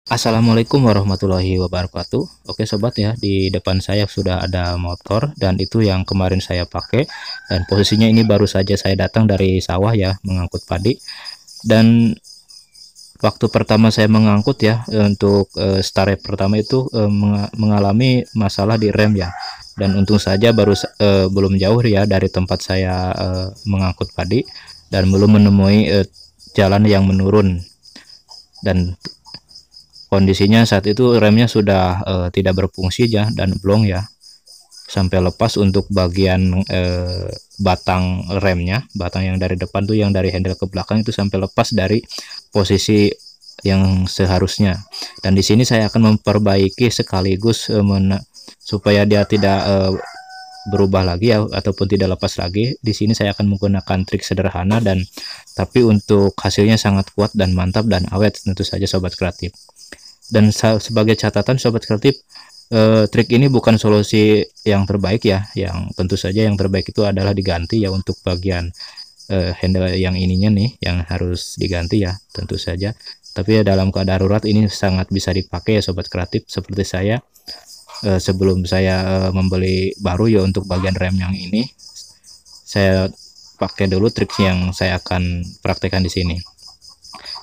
Assalamualaikum warahmatullahi wabarakatuh. Oke sobat ya, di depan saya sudah ada motor dan itu yang kemarin saya pakai, dan posisinya ini baru saja saya datang dari sawah ya, mengangkut padi. Dan waktu pertama saya mengangkut ya, untuk start pertama itu mengalami masalah di rem ya. Dan untung saja belum jauh ya dari tempat saya mengangkut padi, dan belum menemui jalan yang menurun. Dan kondisinya saat itu remnya sudah tidak berfungsi ya, dan blong ya, sampai lepas untuk bagian batang remnya, batang yang dari depan tuh, yang dari handle ke belakang itu sampai lepas dari posisi yang seharusnya. Dan di sini saya akan memperbaiki sekaligus supaya dia tidak berubah lagi ya, ataupun tidak lepas lagi. Di sini saya akan menggunakan trik sederhana, dan tapi untuk hasilnya sangat kuat dan mantap dan awet tentu saja sobat kreatif. Dan sebagai catatan sobat kreatif, trik ini bukan solusi yang terbaik ya. Yang tentu saja yang terbaik itu adalah diganti ya, untuk bagian handle yang ininya nih yang harus diganti ya, tentu saja. Tapi ya dalam keadaan darurat ini sangat bisa dipakai ya sobat kreatif. Seperti saya, sebelum saya membeli baru ya untuk bagian rem yang ini, saya pakai dulu trik yang saya akan praktekkan di sini.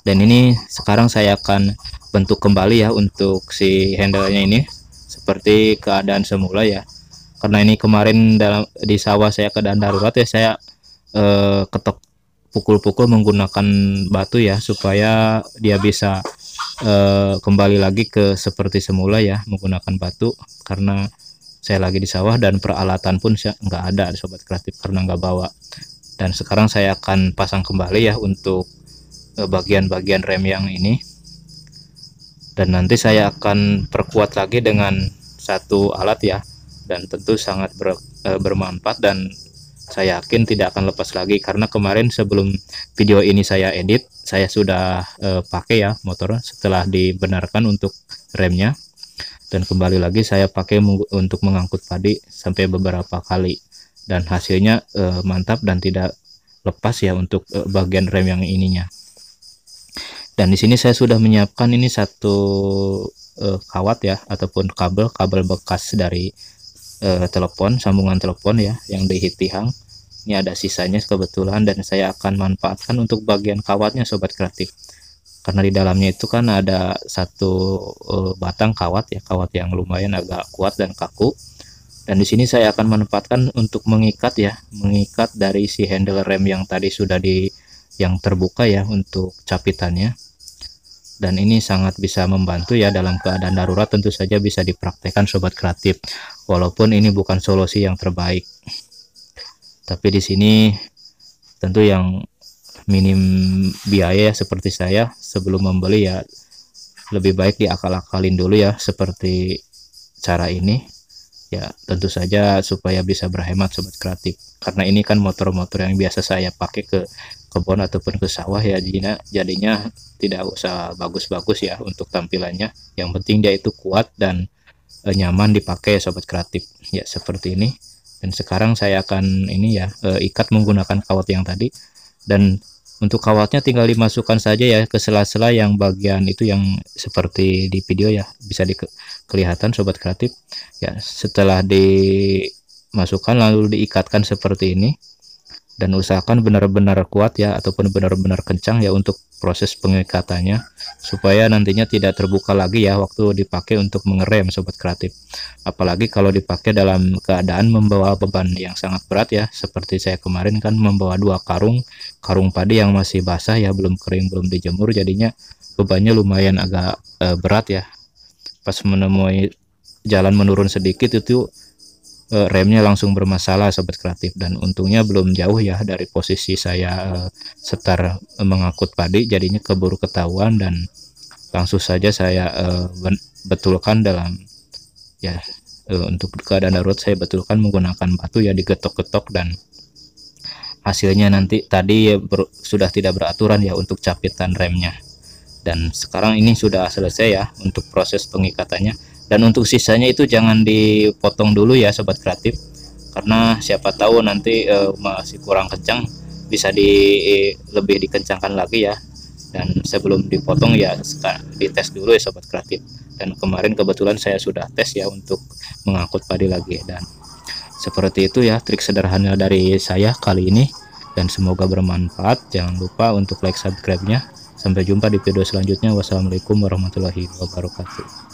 Dan ini sekarang saya akan bentuk kembali ya untuk si handle-nya ini seperti keadaan semula ya. Karena ini kemarin di sawah saya keadaan darurat ya, saya ketok pukul-pukul menggunakan batu ya, supaya dia bisa kembali lagi ke seperti semula ya, menggunakan batu. Karena saya lagi di sawah dan peralatan pun nggak ada sobat kreatif, karena nggak bawa. Dan sekarang saya akan pasang kembali ya untuk bagian-bagian rem yang ini, dan nanti saya akan perkuat lagi dengan satu alat ya, dan tentu sangat bermanfaat, dan saya yakin tidak akan lepas lagi. Karena kemarin sebelum video ini saya edit, saya sudah pakai ya motor setelah dibenarkan untuk remnya, dan kembali lagi saya pakai untuk mengangkut padi sampai beberapa kali, dan hasilnya mantap dan tidak lepas ya untuk bagian rem yang ininya. Dan di sini saya sudah menyiapkan ini satu kawat ya, ataupun kabel bekas dari telepon, sambungan telepon ya, yang dihitihang. Ini ada sisanya kebetulan, dan saya akan manfaatkan untuk bagian kawatnya sobat kreatif. Karena di dalamnya itu kan ada satu batang kawat ya, kawat yang lumayan agak kuat dan kaku. Dan di sini saya akan manfaatkan untuk mengikat ya, mengikat dari si handle rem yang tadi sudah yang terbuka ya untuk capitannya. Dan ini sangat bisa membantu ya dalam keadaan darurat, tentu saja bisa dipraktekkan sobat kreatif. Walaupun ini bukan solusi yang terbaik, tapi di sini tentu yang minim biaya ya, seperti saya sebelum membeli ya, lebih baik diakal-akalin dulu ya, seperti cara ini ya, tentu saja supaya bisa berhemat sobat kreatif. Karena ini kan motor-motor yang biasa saya pakai ke kebun ataupun ke sawah ya, jadinya tidak usah bagus-bagus ya untuk tampilannya. Yang penting dia itu kuat dan nyaman dipakai sobat kreatif ya, seperti ini. Dan sekarang saya akan ini ya, ikat menggunakan kawat yang tadi. Dan untuk kawatnya tinggal dimasukkan saja ya ke sela-sela yang bagian itu, yang seperti di video ya, bisa kelihatan sobat kreatif ya. Setelah dimasukkan lalu diikatkan seperti ini, dan usahakan benar-benar kuat ya, ataupun benar-benar kencang ya untuk proses pengikatannya, supaya nantinya tidak terbuka lagi ya waktu dipakai untuk mengerem sobat kreatif. Apalagi kalau dipakai dalam keadaan membawa beban yang sangat berat ya, seperti saya kemarin kan membawa 2 karung padi yang masih basah ya, belum kering, belum dijemur, jadinya bebannya lumayan agak berat ya. Pas menemui jalan menurun sedikit itu remnya langsung bermasalah sobat kreatif. Dan untungnya belum jauh ya dari posisi saya setar mengangkut padi, jadinya keburu ketahuan, dan langsung saja saya betulkan dalam ya, untuk keadaan darurat saya betulkan menggunakan batu ya, digetok-getok, dan hasilnya nanti tadi sudah tidak beraturan ya untuk capitan remnya. Dan sekarang ini sudah selesai ya untuk proses pengikatannya. Dan untuk sisanya itu jangan dipotong dulu ya sobat kreatif, karena siapa tahu nanti masih kurang kencang, bisa lebih dikencangkan lagi ya. dan sebelum dipotong ya dites dulu ya sobat kreatif. Dan kemarin kebetulan saya sudah tes ya untuk mengangkut padi lagi. Dan seperti itu ya trik sederhana dari saya kali ini, dan semoga bermanfaat. Jangan lupa untuk like, subscribe-nya. Sampai jumpa di video selanjutnya. Wassalamualaikum warahmatullahi wabarakatuh.